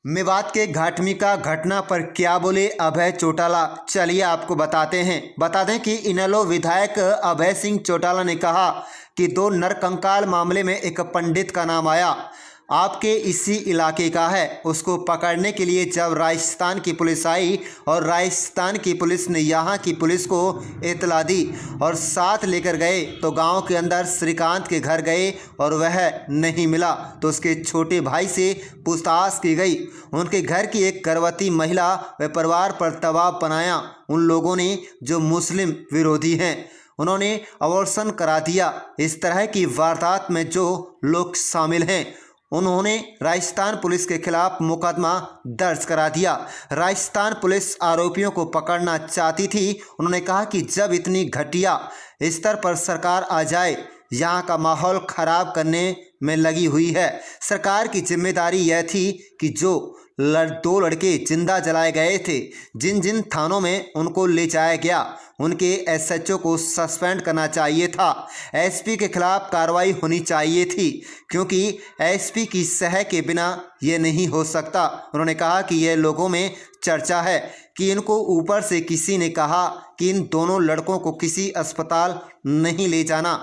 मेवात के घाटमिका घटना पर क्या बोले अभय चौटाला, चलिए आपको बताते हैं। बता दें कि इनेलो विधायक अभय सिंह चौटाला ने कहा कि दो नरकंकाल मामले में एक पंडित का नाम आया, आपके इसी इलाके का है। उसको पकड़ने के लिए जब राजस्थान की पुलिस आई और राजस्थान की पुलिस ने यहाँ की पुलिस को इतला दी और साथ लेकर गए तो गांव के अंदर श्रीकांत के घर गए और वह नहीं मिला तो उसके छोटे भाई से पूछताछ की गई। उनके घर की एक गर्भवती महिला व परिवार पर दबाव बनाया उन लोगों ने जो मुस्लिम विरोधी हैं। उन्होंने अबॉर्शन करा दिया। इस तरह की वारदात में जो लोग शामिल हैं उन्होंने राजस्थान पुलिस के खिलाफ मुकदमा दर्ज करा दिया। राजस्थान पुलिस आरोपियों को पकड़ना चाहती थी। उन्होंने कहा कि जब इतनी घटिया स्तर पर सरकार आ जाए, यहाँ का माहौल खराब करने में लगी हुई है। सरकार की जिम्मेदारी यह थी कि जो दो लड़के जिंदा जलाए गए थे, जिन जिन थानों में उनको ले जाया गया, उनके एसएचओ को सस्पेंड करना चाहिए था। एसपी के खिलाफ कार्रवाई होनी चाहिए थी क्योंकि एसपी की सह के बिना ये नहीं हो सकता। उन्होंने कहा कि यह लोगों में चर्चा है कि इनको ऊपर से किसी ने कहा कि इन दोनों लड़कों को किसी अस्पताल नहीं ले जाना।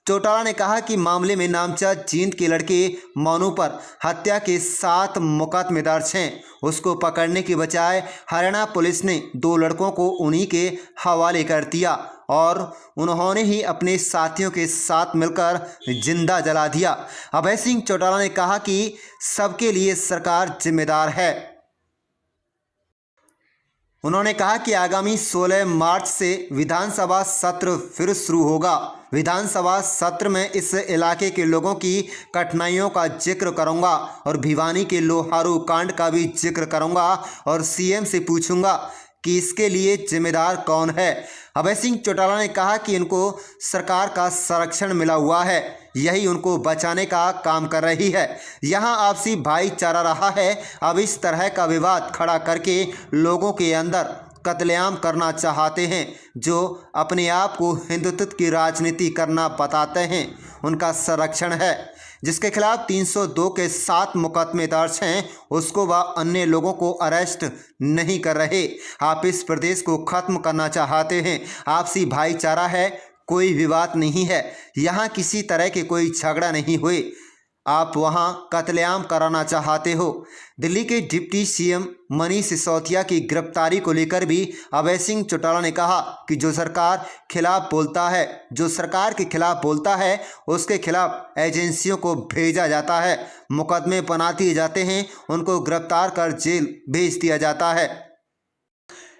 चौटाला ने कहा कि मामले में नामजद जींद के लड़के मोनू पर हत्या के 7 मुकदमे दर्ज हैं। उसको पकड़ने के बजाय हरियाणा पुलिस ने 2 लड़कों को उन्हीं के हवाले कर दिया और उन्होंने ही अपने साथियों के साथ मिलकर जिंदा जला दिया। अभय सिंह चौटाला ने कहा कि सबके लिए सरकार जिम्मेदार है। उन्होंने कहा कि आगामी 16 मार्च से विधानसभा सत्र फिर शुरू होगा। विधानसभा सत्र में इस इलाके के लोगों की कठिनाइयों का जिक्र करूंगा और भिवानी के लोहारू कांड का भी जिक्र करूंगा और सीएम से पूछूंगा कि इसके लिए जिम्मेदार कौन है। अभय सिंह चौटाला ने कहा कि इनको सरकार का संरक्षण मिला हुआ है, यही उनको बचाने का काम कर रही है। यहाँ आपसी भाईचारा रहा है। अब इस तरह का विवाद खड़ा करके लोगों के अंदर कत्लेआम करना चाहते हैं, जो अपने आप को हिंदुत्व की राजनीति करना बताते हैं, उनका संरक्षण है। जिसके खिलाफ 302 के 7 मुकदमे दर्ज हैं, उसको व अन्य लोगों को अरेस्ट नहीं कर रहे। आप इस प्रदेश को खत्म करना चाहते हैं। आपसी भाईचारा है, कोई विवाद नहीं है, यहाँ किसी तरह के कोई झगड़ा नहीं हुए। आप वहाँ कत्लेआम कराना चाहते हो। दिल्ली के डिप्टी सीएम मनीष सिसोदिया की गिरफ्तारी को लेकर भी अभय सिंह चौटाला ने कहा कि जो सरकार के खिलाफ बोलता है उसके खिलाफ एजेंसियों को भेजा जाता है, मुकदमे बना दिए जाते हैं, उनको गिरफ्तार कर जेल भेज दिया जाता है।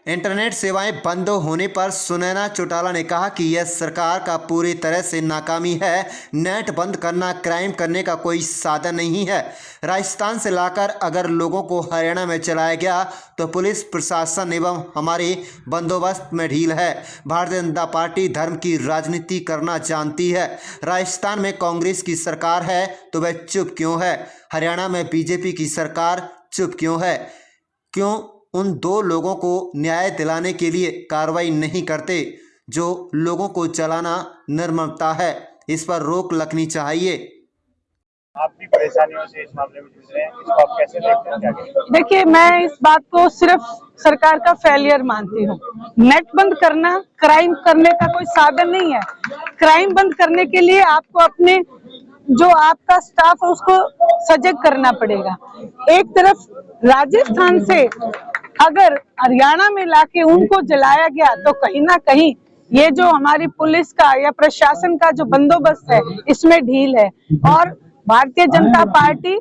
इंटरनेट सेवाएं बंद होने पर सुनैना चौटाला ने कहा कि यह सरकार का पूरी तरह से नाकामी है। नेट बंद करना क्राइम करने का कोई साधन नहीं है। राजस्थान से लाकर अगर लोगों को हरियाणा में चलाया गया तो पुलिस प्रशासन एवं हमारे बंदोबस्त में ढील है। भारतीय जनता पार्टी धर्म की राजनीति करना जानती है। राजस्थान में कांग्रेस की सरकार है तो वह चुप क्यों है? हरियाणा में बीजेपी की सरकार चुप क्यों है? क्यों उन 2 लोगों को न्याय दिलाने के लिए कार्रवाई नहीं करते? जो लोगों को चलाना निर्ममता है, इस पर रोक लगनी चाहिए। आप भी परेशानियों से इस मामले में जूझ रहे हैं, इसको आप कैसे देखते हैं? क्या कहेंगे? देखिए, मैं इस बात को सिर्फ सरकार का फेलियर मानती हूँ। नेट बंद करना क्राइम करने का कोई साधन नहीं है। क्राइम बंद करने के लिए आपको अपने जो आपका स्टाफ है उसको सजग करना पड़ेगा। एक तरफ राजस्थान से अगर हरियाणा में लाके उनको जलाया गया तो कहीं ना कहीं ये जो हमारी पुलिस का या प्रशासन का जो बंदोबस्त है इसमें ढील है। और भारतीय जनता पार्टी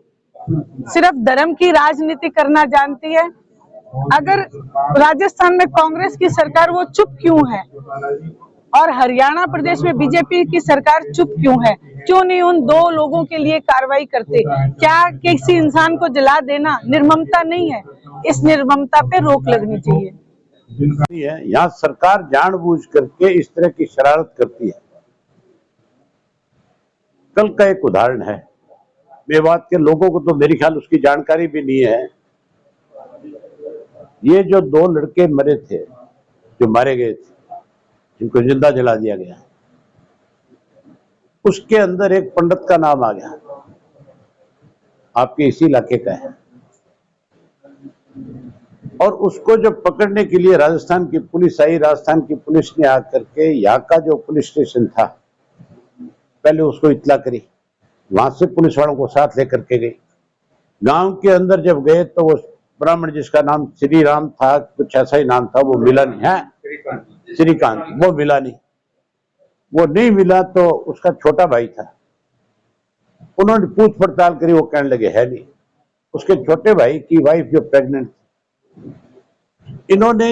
सिर्फ धर्म की राजनीति करना जानती है। अगर राजस्थान में कांग्रेस की सरकार वो चुप क्यों है और हरियाणा प्रदेश में बीजेपी की सरकार चुप क्यों है? क्यों नहीं उन 2 लोगों के लिए कार्रवाई करते? क्या किसी इंसान को जला देना निर्ममता नहीं है? इस निर्ममता पे रोक लगनी चाहिए। यहाँ सरकार जानबूझ करके इस तरह की शरारत करती है। कल का एक उदाहरण है, मेवात के लोगों को तो मेरे ख्याल उसकी जानकारी भी नहीं है। ये जो 2 लड़के मरे थे, जो मारे गए थे, जिनको जिंदा जला दिया गया, उसके अंदर एक पंडित का नाम आ गया, आपके इसी इलाके का है। और उसको जब पकड़ने के लिए राजस्थान की पुलिस आई, राजस्थान की पुलिस ने आकर के यहाँ का जो पुलिस स्टेशन था पहले उसको इत्तला करी, वहां से पुलिस वालों को साथ लेकर के गई। गांव के अंदर जब गए तो वो ब्राह्मण जिसका नाम श्री राम था, कुछ ऐसा ही नाम था, वो मिला नहीं है, श्रीकांत, वो मिला नहीं। वो नहीं मिला तो उसका छोटा भाई था, उन्होंने पूछ पड़ताल करी, वो कहने लगे है नहीं। उसके छोटे भाई की वाइफ जो प्रेग्नेंट, इन्होंने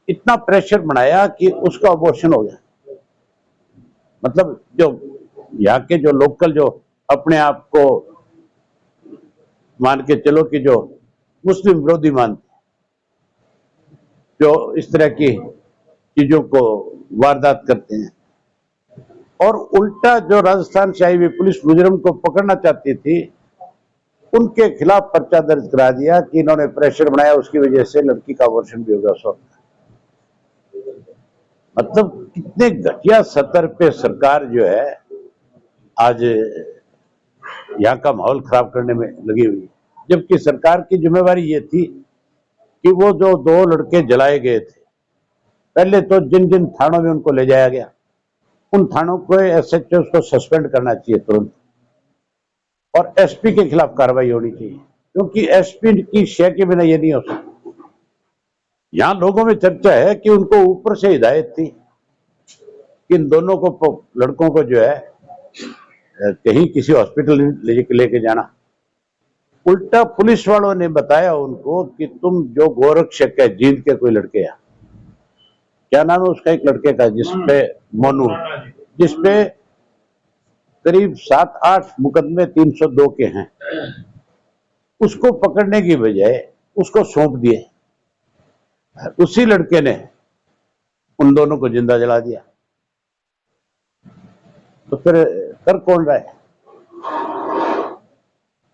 इतना प्रेशर बनाया कि उसका अबॉर्शन हो गया। मतलब जो यहाँ के जो लोकल जो अपने आप को मान के चलो कि जो मुस्लिम विरोधी मानते, जो इस तरह की चीजों को वारदात करते हैं, और उल्टा जो राजस्थान से आई हुई पुलिस मुजरिम को पकड़ना चाहती थी, उनके खिलाफ पर्चा दर्ज करा दिया कि इन्होंने प्रेशर बनाया, उसकी वजह से लड़की का अबॉर्शन भी हो गया। सो मतलब कितने घटिया स्तर पे सरकार जो है आज यहाँ का माहौल खराब करने में लगी हुई है। जबकि सरकार की जिम्मेवारी ये थी कि वो जो 2 लड़के जलाए गए थे, पहले तो जिन जिन थानों में उनको ले जाया गया, उन थानों को SHO को सस्पेंड करना चाहिए तुरंत, और SP के खिलाफ कार्रवाई होनी चाहिए, क्योंकि SP की शय के बिना ये नहीं हो सकता। यहाँ लोगों में चर्चा है कि उनको ऊपर से हिदायत थी कि इन दोनों को, लड़कों को जो है कहीं किसी हॉस्पिटल लेके जाना। उल्टा पुलिस वालों ने बताया उनको कि तुम जो गोरक्षक है, जींद के कोई लड़के हैं, क्या नाम है उसका, एक लड़के का जिसपे मोनू, जिसपे करीब 7-8 मुकदमे 302 के हैं, उसको पकड़ने की बजाय उसको सौंप दिए। उसी लड़के ने उन दोनों को जिंदा जला दिया। तो फिर कर कौन रहा है?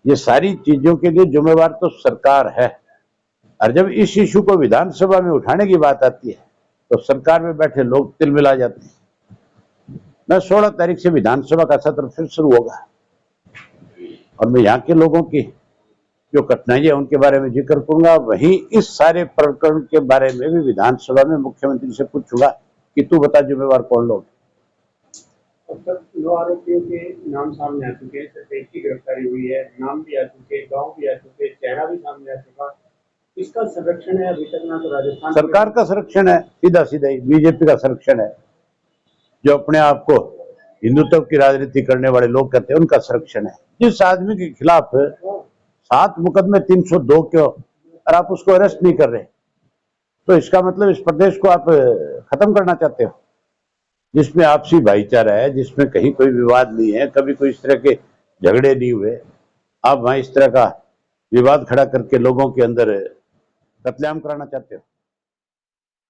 ये सारी चीजों के लिए जिम्मेवार तो सरकार है। और जब इस इशू को विधानसभा में उठाने की बात आती है तो सरकार में बैठे लोग तिलमिला जाते हैं। मैं 16 तारीख से विधानसभा का सत्र फिर शुरू होगा, और मैं यहाँ के लोगों की जो कठिनाई है उनके बारे में जिक्र करूंगा। वहीं इस सारे प्रकरण के बारे में भी विधानसभा में मुख्यमंत्री से पूछूंगा कि तू बता जिम्मेवार कौन लोग। अब तक 9 आरोपियों के नाम सामने आ चुके हैं, सिर्फ एक की गिरफ्तारी हुई है, नाम भी आ चुके, गांव भी आ चुके, चेहरा भी सामने आ चुका। इसका संरक्षण है अभी तक ना तो राजस्थान सरकार का संरक्षण है, सीधा सीधा ही बीजेपी का संरक्षण है। जो अपने आप को हिंदुत्व की राजनीति करने वाले लोग कहते हैं, उनका संरक्षण है। जिस आदमी के खिलाफ 7 मुकदमे 302 के, और आप उसको अरेस्ट नहीं कर रहे, तो इसका मतलब इस प्रदेश को आप खत्म करना चाहते हो, जिसमें आपसी भाईचारा है, जिसमें कहीं कोई विवाद नहीं है, कभी कोई इस तरह के झगड़े नहीं हुए। आप वहां इस तरह का विवाद खड़ा करके लोगों के अंदर कत्लेआम कराना चाहते हो।